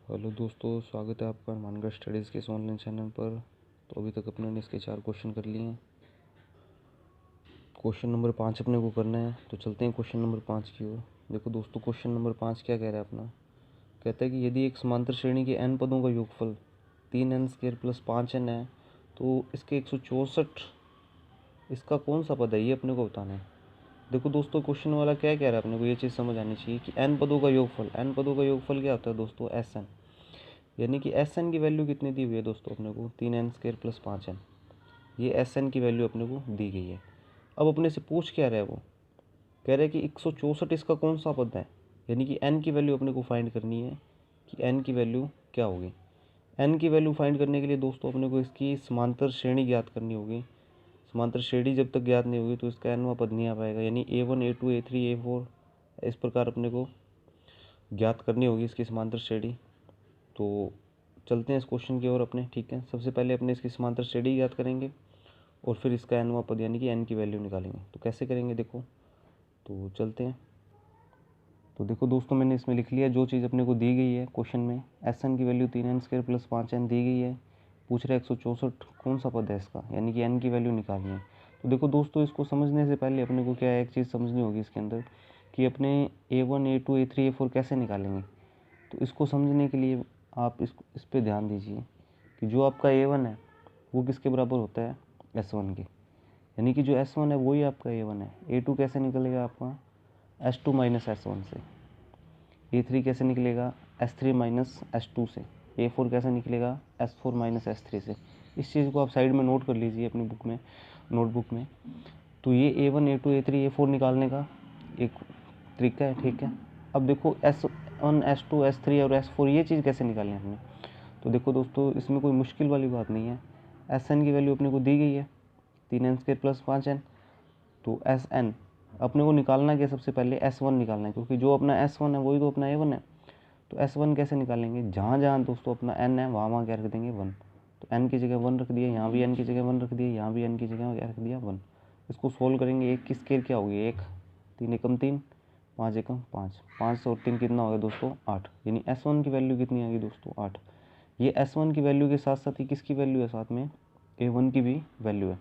Hello दोस्तों, स्वागत है आपका मानगढ़ स्टडीज़ के इस ऑनलाइन चैनल पर। तो अभी तक अपने ने इसके 4 क्वेश्चन कर लिए हैं। क्वेश्चन नंबर 5 अपने को करना है, तो चलते हैं क्वेश्चन नंबर 5 की ओर। देखो दोस्तों, क्वेश्चन नंबर 5 क्या कह रहा है अपना। कहता है कि यदि एक समांतर श्रेणी के n पदों का योगफल 3n² + 5n है, तो इसके 164 इसका कौन सा पद है, ये अपने को बताना है। देखो दोस्तों, क्वेश्चन वाला क्या कह रहा है, अपने को ये चीज़ समझ आनी चाहिए कि n पदों का योगफल क्या होता है दोस्तों, Sn। यानी कि एस एन की वैल्यू कितनी दी हुई है दोस्तों अपने को, 3n² + 5n। ये एस एन की वैल्यू अपने को दी गई है। अब अपने से पूछ क्या रहा है, वो कह रहा है कि 164 इसका कौन सा पद है। यानी कि एन की वैल्यू अपने को फाइंड करनी है कि एन की वैल्यू क्या होगी। एन की वैल्यू फाइंड करने के लिए दोस्तों अपने को इसकी समांतर श्रेणी ज्ञात करनी होगी। समांतर श्रेणी जब तक ज्ञात नहीं होगी तो इसका एनवां पद नहीं आ पाएगा। यानी A1 A2 A3 A4 इस प्रकार अपने को ज्ञात करनी होगी इसकी समांतर श्रेणी। तो चलते हैं इस क्वेश्चन की ओर अपने। ठीक है, सबसे पहले अपने इसकी समांतर श्रेणी ज्ञात करेंगे और फिर इसका एनवां पद यानी कि एन की वैल्यू निकालेंगे। तो कैसे करेंगे देखो, तो चलते हैं। तो देखो दोस्तों, मैंने इसमें लिख लिया जो चीज़ अपने को दी गई है क्वेश्चन में। एस एन की वैल्यू 3n² + 5n दी गई है। पूछ रहा है 164 कौन सा पद है इसका, यानी कि एन की वैल्यू निकालनी है। तो देखो दोस्तों, इसको समझने से पहले अपने को क्या है, एक चीज़ समझनी होगी इसके अंदर कि अपने A1 A2 A3 A4 कैसे निकालेंगे। तो इसको समझने के लिए आप इस पे ध्यान दीजिए कि जो आपका A1 है वो किसके बराबर होता है, S1 के। यानी कि जो S1 है वही आपका A1 है। A2 कैसे निकलेगा आपका, S2 - S1 से। A3 कैसे निकलेगा, S3 - S2 से। A4 कैसे निकलेगा, S4 - S3 से। इस चीज़ को आप साइड में नोट कर लीजिए अपनी बुक में, नोटबुक में। तो ये A1 A2 A3 A4 निकालने का एक तरीका है। ठीक है, अब देखो S1 S2 S3 और S4 ये चीज़ कैसे निकालनी है हमने। तो देखो दोस्तों, इसमें कोई मुश्किल वाली बात नहीं है। एस एन की वैल्यू अपने को दी गई है 3n² + 5n। तो एस एन अपने को निकालना क्या, सबसे पहले S1 निकालना है, क्योंकि जो अपना S1 है वही तो अपना A1 है। तो S1 कैसे निकालेंगे, जहाँ जहाँ दोस्तों अपना n है वहाँ वहाँ क्या रख देंगे, 1। तो n की जगह 1 रख दिया, यहाँ भी n की जगह 1 रख दिया, यहाँ भी n की जगह क्या रख दिया, 1। इसको सोल्व करेंगे, 1 की स्केयर क्या होगी, 1, 3 एकम 3, 5 एकम 5, 5 और 3 कितना हो गया दोस्तों, 8। यानी S1 की वैल्यू कितनी आ गई दोस्तों, 8। ये S1 की वैल्यू के साथ साथ ही किसकी वैल्यू है, साथ में A1 की भी वैल्यू है।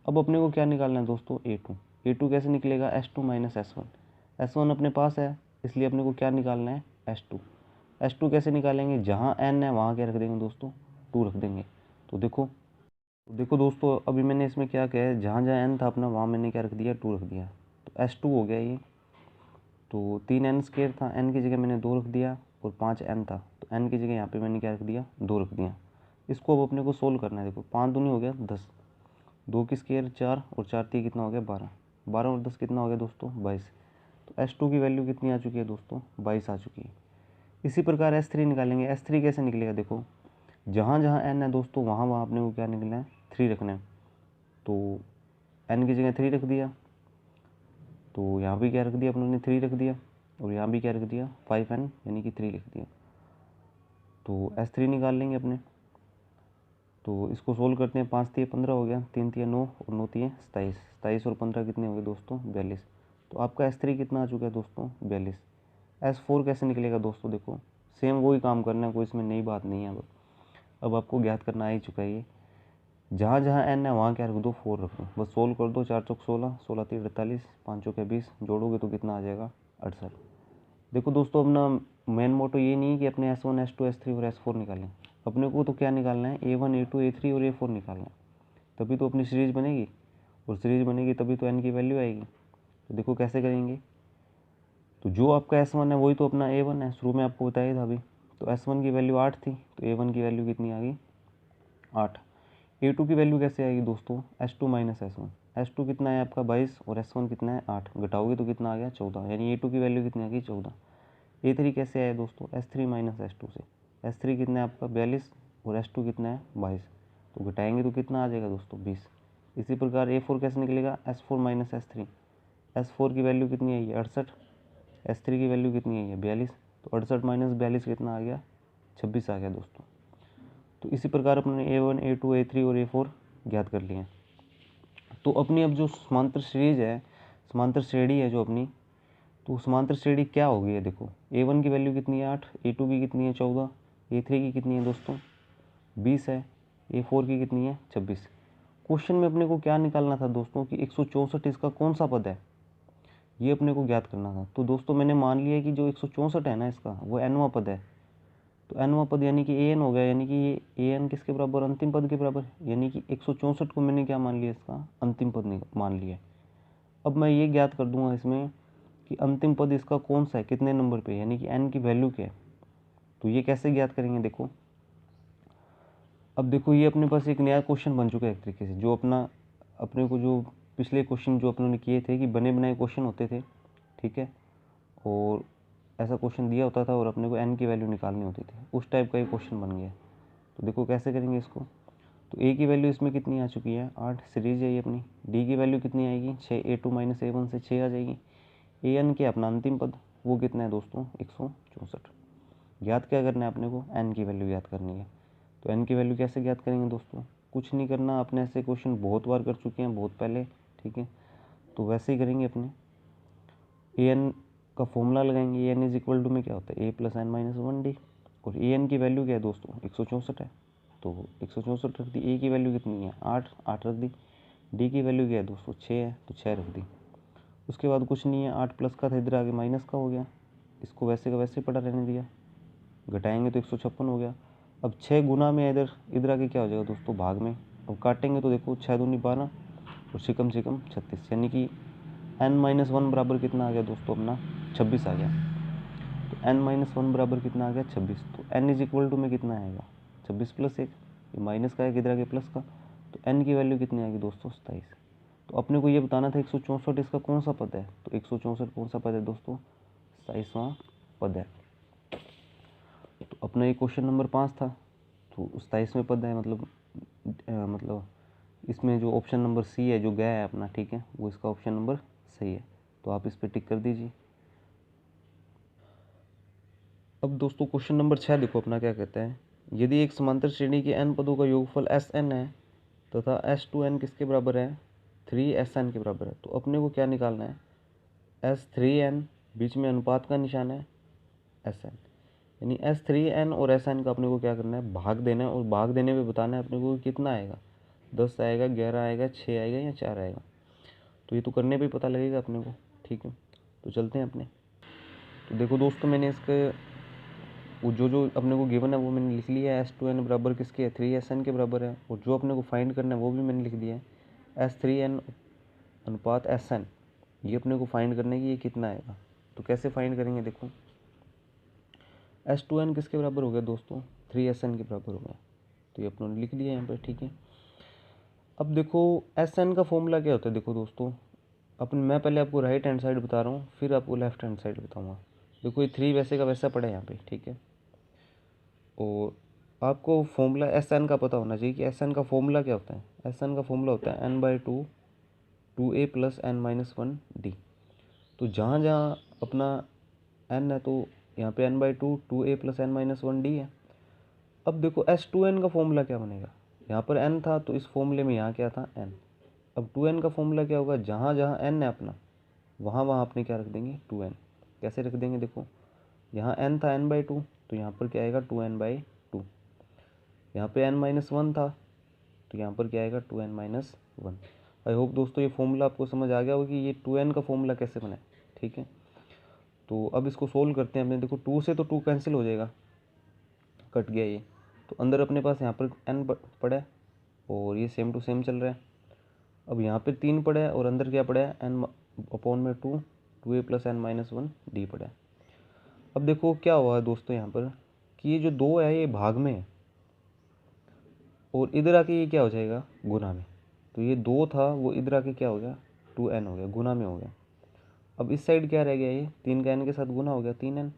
अब अपने को क्या निकालना है दोस्तों, A2। A2 कैसे निकलेगा, S2 - S1। S1 अपने पास है, इसलिए अपने को क्या निकालना है, S2। S2 कैसे निकालेंगे, जहाँ n है वहाँ क्या रख देंगे दोस्तों, 2 रख देंगे। तो देखो दोस्तों, अभी मैंने इसमें क्या किया है, जहाँ जहाँ n था अपना वहाँ मैंने क्या रख दिया, 2 रख दिया। तो S2 हो गया ये। तो 3n² था, n की जगह मैंने 2 रख दिया, और 5n था तो n की जगह यहाँ पे मैंने क्या रख दिया, 2 रख दिया। इसको अब अपने को सोल्व करना है। देखो 5 दूनी हो गया 10, 2 की स्केयर 4, और 4 3 कितना हो गया, 12, 12 और 10 कितना हो गया दोस्तों, 22। तो S2 की वैल्यू कितनी आ चुकी है दोस्तों, 22 आ चुकी है। इसी प्रकार S3 निकालेंगे। S3 कैसे निकलेगा, देखो जहाँ जहाँ n है दोस्तों वहाँ वहाँ अपने को क्या निकलना है, 3 रखना है। तो n की जगह 3 रख दिया, तो यहाँ भी क्या रख दिया अपने ने, 3 रख दिया, और यहाँ भी क्या रख दिया, 5n यानी कि 3 लिख दिया। तो S3 निकाल लेंगे अपने। तो इसको सोल्व करते हैं, 5 3 15 हो गया, 3 3 9 और 9 3 27, 27 और 15 कितने हो गए दोस्तों, 42। तो आपका S3 कितना आ चुका है दोस्तों, 42। S4 कैसे निकलेगा दोस्तों, देखो सेम वही काम करना है, कोई इसमें नई बात नहीं है। अब आपको ज्ञात करना आ ही चुका है ये। जहाँ जहाँ n है वहाँ क्या रख दो, 4 रख दो, बस सोल्व कर दो। 4 चौक 16, 16 3 48, 5 चौक 20, जोड़ोगे तो कितना आ जाएगा, 68। देखो दोस्तों, अपना मेन मोटो ये नहीं है कि अपने S1 S2 S3 और S4 निकालें। अपने को तो क्या निकालना है, A1 A2 A3 और A4 निकालना है। तभी तो अपनी सीरीज बनेगी, और सीरीज बनेगी तभी तो n की वैल्यू आएगी। तो देखो कैसे करेंगे। तो जो आपका S1 है वही तो अपना A1 है, शुरू में आपको बताया था अभी। तो S1 की वैल्यू 8 थी, तो A1 की वैल्यू कितनी आ गई, 8। A2 की वैल्यू कैसे आएगी दोस्तों, S2 - S1। S2 कितना है आपका 22, और S1 कितना है 8, घटाओगे तो कितना आ गया 14, यानी A2 की वैल्यू कितनी आ गई 14। A3 कैसे आया दोस्तों, S3 - S2 से। S3 कितना है आपका 42, और S2 कितना है 22, तो घटाएंगे तो कितना आ जाएगा दोस्तों 20। इसी प्रकार A4 कैसे निकलेगा, S4 - S3। S4 की वैल्यू कितनी आई है 68, S3 की वैल्यू कितनी आई है 42, तो 68 - 42 कितना आ गया, 26 आ गया दोस्तों। तो इसी प्रकार अपने A1 A2 A3 और A4 ज्ञात कर लिए हैं। तो अपनी अब जो समांतर सीरीज है, समांतर श्रेणी है जो अपनी, तो समांतर श्रेणी क्या होगी है, देखो A1 की वैल्यू कितनी है 8, A2 की कितनी है 14, A3 की कितनी है दोस्तों 20 है, A4 की कितनी है 26। क्वेश्चन में अपने को क्या निकालना था दोस्तों कि 164 इसका कौन सा पद है, ये अपने को ज्ञात करना था। तो दोस्तों मैंने मान लिया कि जो 164 है ना इसका वो nवां पद है। तो nवां पद यानी कि an हो गया, यानी कि ये an किसके बराबर अंतिम पद के बराबर, यानी कि 164 को मैंने क्या मान लिया इसका अंतिम पद मान लिया। अब मैं ये ज्ञात कर दूंगा इसमें कि अंतिम पद इसका कौन सा है, कितने नंबर पे, यानी कि n की वैल्यू क्या है। तो ये कैसे ज्ञात करेंगे देखो। अब देखो ये अपने पास एक नया क्वेश्चन बन चुका है एक तरीके से, जो अपने को जो पिछले क्वेश्चन जो अपने ने किए थे कि बने बनाए क्वेश्चन होते थे, ठीक है, और ऐसा क्वेश्चन दिया होता था और अपने को n की वैल्यू निकालनी होती थी, उस टाइप का ये क्वेश्चन बन गया। तो देखो कैसे करेंगे इसको। तो a की वैल्यू इसमें कितनी आ चुकी है 8, सीरीज है ये अपनी। d की वैल्यू कितनी आएगी 6, a2 माइनस a1 से 6 आ जाएगी। an के अपना अंतिम पद वो कितना है दोस्तों 164। ज्ञात क्या करना है अपने को, n की वैल्यू ज्ञात करनी है। तो n की वैल्यू कैसे ज्ञात करेंगे दोस्तों, कुछ नहीं करना, अपने ऐसे क्वेश्चन बहुत बार कर चुके हैं, बहुत पहले, ठीक है। तो वैसे ही करेंगे अपने, an का फॉर्मूला लगाएंगे। an इज इक्वल टू में क्या होता है a plus N minus 1d, और an की वैल्यू क्या है दोस्तों 164 है। तो 164 रख दी, a की वैल्यू कितनी है 8 रख दी, d की वैल्यू क्या है दोस्तों 6 है, तो 6 रख दी। उसके बाद कुछ नहीं है, 8 प्लस का था इधर आगे माइनस का हो गया, इसको वैसे का वैसे पड़ा रहने दिया, घटाएंगे तो 156 हो गया। अब 6 गुना में इधर आके क्या हो जाएगा दोस्तों भाग में। अब काटेंगे तो देखो 6 दूनी 12 और सिकम 36, यानी कि n-1 बराबर कितना आ गया दोस्तों अपना 26 आ गया। तो n-1 बराबर कितना आ गया 26। तो n इज इक्वल टू में कितना आएगा 26 प्लस 1, ये माइनस का है किधर आगे प्लस का, तो n की वैल्यू कितनी आएगी दोस्तों 27। तो अपने को ये बताना था 164 इसका कौन सा पद है। तो 164 कौन सा पद है दोस्तों 27वां पद है। तो अपना ये क्वेश्चन नंबर 5 था, तो 27वें पद है, मतलब इसमें जो ऑप्शन नंबर सी है जो गया है अपना, ठीक है, वो इसका ऑप्शन नंबर सही है। तो आप इस पर टिक कर दीजिए। अब दोस्तों क्वेश्चन नंबर 6 देखो अपना क्या कहता है, यदि एक समांतर श्रेणी के n पदों का योगफल Sn है तथा S2n किसके बराबर है 3Sn के बराबर है, तो अपने को क्या निकालना है S3n, बीच में अनुपात का निशान है Sn, यानी S3n और Sn का अपने को क्या करना है भाग देना है, और भाग देने में बताना है अपने को कितना आएगा, 10 आएगा, 11 आएगा, 6 आएगा या 4 आएगा। तो ये तो करने पे ही पता लगेगा अपने को, ठीक है। तो चलते हैं अपने। तो देखो दोस्तों मैंने इसके वो जो अपने को गिवन है वो मैंने लिख लिया है। S2n बराबर किसके है 3Sn के बराबर है, और जो अपने को फाइंड करना है वो भी मैंने लिख दिया है S3n अनुपात Sn, ये अपने को फाइंड करने की ये कितना आएगा। तो कैसे फाइंड करेंगे देखो, S2n किसके बराबर हो गया दोस्तों 3Sn के बराबर हो गया, तो ये अपने लिख लिया यहाँ पर, ठीक है। अब देखो Sn का फॉर्मूला क्या होता है, देखो दोस्तों मैं पहले आपको राइट हैंड साइड बता रहा हूँ, फिर आपको लेफ्ट हैंड साइड बताऊँगा। देखो ये 3 वैसे का वैसा पड़ा है यहाँ पे, ठीक है, और आपको फॉर्मूला Sn का पता होना चाहिए कि Sn का फॉर्मूला क्या होता है। Sn का फॉर्मूला होता है n/2 2a प्लस n-1d। तो जहाँ जहाँ अपना n है तो यहाँ पे n/2 2a प्लस n-1d है। अब देखो S2n का फॉर्मूला क्या बनेगा, यहाँ पर n था तो इस फॉर्मूले में यहाँ क्या था n। अब 2n का फॉर्मूला क्या होगा, जहाँ जहाँ n है अपना वहाँ वहाँ अपने क्या रख देंगे 2n। कैसे रख देंगे देखो, यहाँ n था n/2 तो यहाँ पर क्या आएगा 2n/2। यहाँ पे n-1 था तो यहाँ पर क्या आएगा 2n-1। आई होप दोस्तों ये फॉर्मूला आपको समझ आ गया होगा कि ये 2n का फॉर्मूला कैसे बना है, ठीक है। तो अब इसको सोल्व करते हैं अपने। देखो 2 से तो 2 कैंसिल हो जाएगा, कट गया ये, तो अंदर अपने पास यहाँ पर n पड़ा है और ये सेम टू सेम चल रहा है। अब यहाँ पे 3 पड़ा है और अंदर क्या पड़ा है n/2 2a प्लस n-1d पड़ा है। अब देखो क्या हुआ है दोस्तों यहाँ पर कि ये जो 2 है ये भाग में है और इधर आके ये क्या हो जाएगा गुना में। तो ये 2 था वो इधर आके क्या हो गया 2n हो गया, गुना में हो गया। अब इस साइड क्या रह गया, ये 3 का n के साथ गुना हो गया 3n,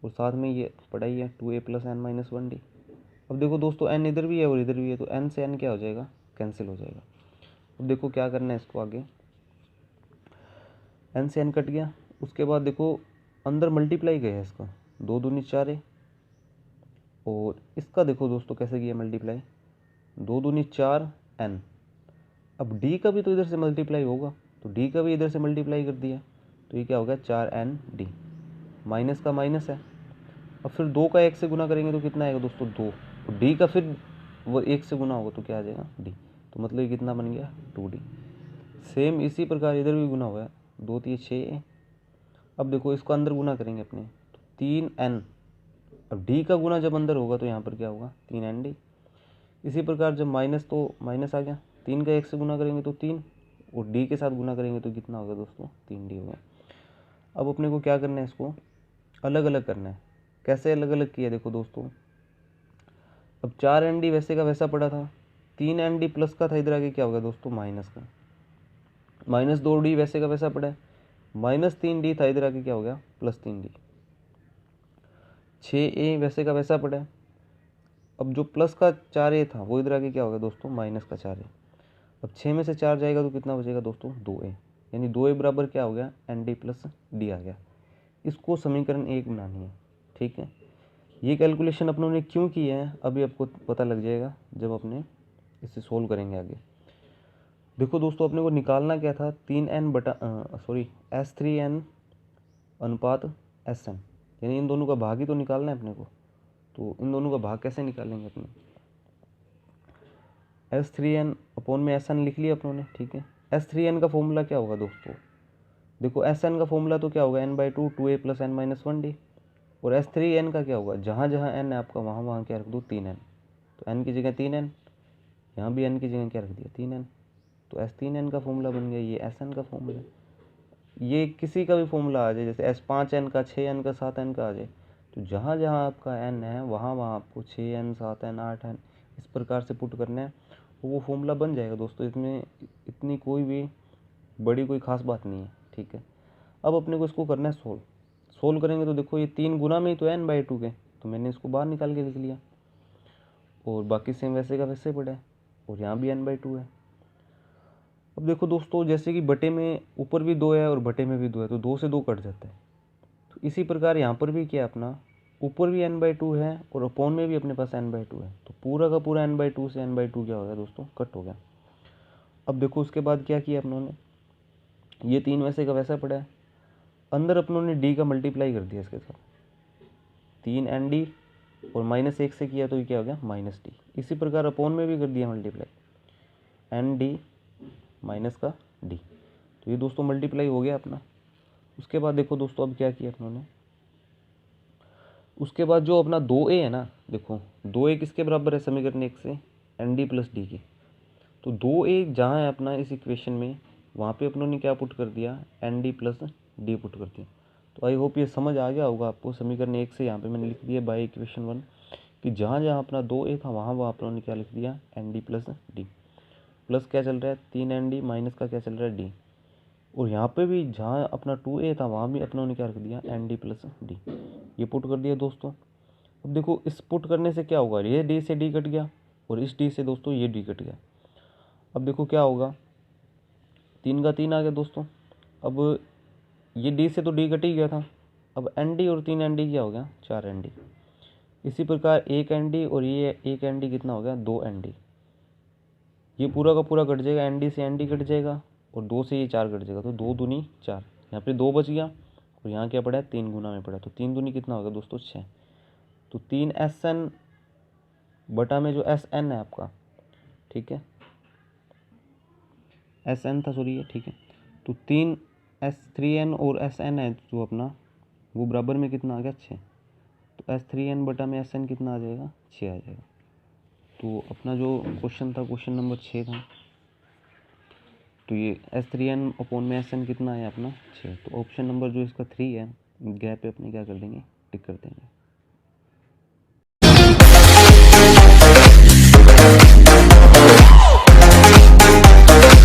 और साथ में ये पड़ा ही है 2a प्लस n-1d। अब देखो दोस्तों n इधर भी है और इधर भी है, तो n से n क्या हो जाएगा कैंसिल हो जाएगा। अब देखो क्या करना है इसको आगे, n से n कट गया। उसके बाद देखो अंदर मल्टीप्लाई गया है इसका, 2 दूनी 4 है, और इसका देखो दोस्तों कैसे किया मल्टीप्लाई, 2 दूनी 4 n। अब d का भी तो इधर से मल्टीप्लाई होगा, तो d का भी इधर से मल्टीप्लाई कर दिया, तो ये क्या होगा 4n d, माइनस का माइनस है अब फिर 2 का 1 से गुना करेंगे तो कितना आएगा दोस्तों 2, और डी का फिर वो 1 से गुना होगा तो क्या आ जाएगा डी, तो मतलब ये कितना बन गया 2D। सेम इसी प्रकार इधर भी गुना हुआ है, 2 3 6। अब देखो इसको अंदर गुना करेंगे अपने तो 3n, अब डी का गुना जब अंदर होगा तो यहाँ पर क्या होगा 3ND। इसी प्रकार जब माइनस तो माइनस आ गया, 3 का 1 से गुना करेंगे तो 3, और डी के साथ गुना करेंगे तो कितना होगा दोस्तों 3D होगा। अब अपने को क्या करना है, इसको अलग अलग करना है। कैसे अलग अलग किया देखो दोस्तों, अब 4ND वैसे का वैसा पड़ा था, 3ND प्लस का था, इधर आगे क्या होगा दोस्तों माइनस का, माइनस 2D वैसे का वैसा पड़ा है, माइनस 3D था, इधर आगे क्या हो गया प्लस 3D। 6A वैसे का वैसा पड़ा है, अब जो प्लस का 4A था वो इधर आगे क्या होगा दोस्तों माइनस का 4A। अब 6 में से 4 जाएगा तो कितना बचेगा दोस्तों 2A, यानी 2A बराबर क्या हो गया ND प्लस D आ गया। इसको समीकरण 1 बनानी है, ठीक है। ये कैलकुलेशन अपनों ने क्यों की है अभी आपको पता लग जाएगा जब अपने इसे सोल्व करेंगे आगे। देखो दोस्तों अपने को निकालना क्या था, 3n बटा S3n अनुपात Sn, यानी इन दोनों का भाग ही तो निकालना है अपने को। तो इन दोनों का भाग कैसे निकालेंगे अपने, S3n अपॉन में Sn लिख लिया अपनों ने, ठीक है। S3n का फॉर्मूला क्या होगा दोस्तों, देखो Sn का फॉर्मूला तो क्या होगा n/2 2a + n-1d, और S3n का क्या होगा, जहाँ जहाँ n है आपका वहाँ वहाँ क्या रख दो 3n, तो n की जगह 3n, यहाँ भी n की जगह क्या रख दिया 3n, तो S3n का फॉर्मूला बन गया, ये Sn का फॉर्मूला। ये किसी का भी फॉर्मूला आ जाए, जैसे S5n का 6n का 7n का आ जाए, तो जहाँ जहाँ आपका n है वहाँ वहाँ आपको 6n 7n 8n इस प्रकार से पुट करना है, वो फॉर्मूला बन जाएगा दोस्तों। इसमें इतनी कोई भी बड़ी कोई ख़ास बात नहीं है, ठीक है। अब अपने को इसको करना है सोल्व करेंगे तो देखो ये 3 गुना में ही तो n/2 के, तो मैंने इसको बाहर निकाल के लिख लिया, और बाकी सेम वैसे का वैसे पड़ा है, और यहाँ भी n/2 है। अब देखो दोस्तों जैसे कि बटे में ऊपर भी 2 है और बटे में भी 2 है, तो 2 से 2 कट जाता है, तो इसी प्रकार यहाँ पर भी क्या अपना ऊपर भी n/2 है और अपॉन में भी अपने पास n/2 है, तो पूरा का पूरा n/2 से n/2 क्या हो गया दोस्तों कट हो गया। अब देखो उसके बाद क्या किया अपनों ने, ये 3 वैसे का वैसा पड़ा है, अंदर अपनों ने d का मल्टीप्लाई कर दिया इसके साथ, 3ND और -1 से किया तो ये क्या हो गया -D। इसी प्रकार अपॉन में भी कर दिया मल्टीप्लाई, ND माइनस का D, तो ये दोस्तों मल्टीप्लाई हो गया अपना। उसके बाद देखो दोस्तों अब क्या किया अपनों ने, उसके बाद जो अपना 2A है ना, देखो 2A किसके बराबर है समीकरण 1 से ND प्लस D की, तो 2A जहाँ है अपना इस इक्वेशन में वहाँ पे अपनों ने क्या पुट कर दिया ND प्लस D पुट कर दिया। तो आई होप ये समझ आ गया होगा आपको, समीकरण 1 से यहाँ पे मैंने लिख दिया बाय इक्वेशन 1 कि जहाँ जहाँ अपना 2A था वहाँ वहाँ अपनों ने क्या लिख दिया ND प्लस D, प्लस क्या चल रहा है 3ND माइनस का क्या चल रहा है D, और यहाँ पे भी जहाँ अपना 2A था वहाँ भी अपनों ने क्या रख दिया ND प्लस D, ये पुट कर दिया दोस्तों। अब देखो इस पुट करने से क्या होगा, ये D से D कट गया और इस D से दोस्तों ये D कट गया। अब देखो क्या होगा, 3 का 3 आ गया दोस्तों, अब ये D से तो D कट ही गया था, अब ND और 3ND क्या हो गया 4ND। इसी प्रकार 1ND और ये 1ND कितना हो गया 2ND, ये पूरा का पूरा कट जाएगा, ND से ND कट जाएगा और 2 से ये 4 कट जाएगा, तो 2 दूनी 4, यहाँ पे 2 बच गया और यहाँ क्या पड़ा है 3 गुना में पड़ा, तो 3 दूनी कितना होगा दोस्तों 6, तो 3SN बटा में जो SN है आपका, ठीक है SN था सॉरी ये, ठीक है, तो 3S3N और SN है जो अपना वो बराबर में कितना आ गया 6, तो S3N बटा में SN कितना आ जाएगा 6 आ जाएगा। तो अपना जो क्वेश्चन था क्वेश्चन नंबर 6 था, तो ये S3N अपॉन में SN कितना है अपना 6, तो ऑप्शन नंबर जो इसका 3 है गैप पे अपने क्या कर देंगे टिक कर देंगे।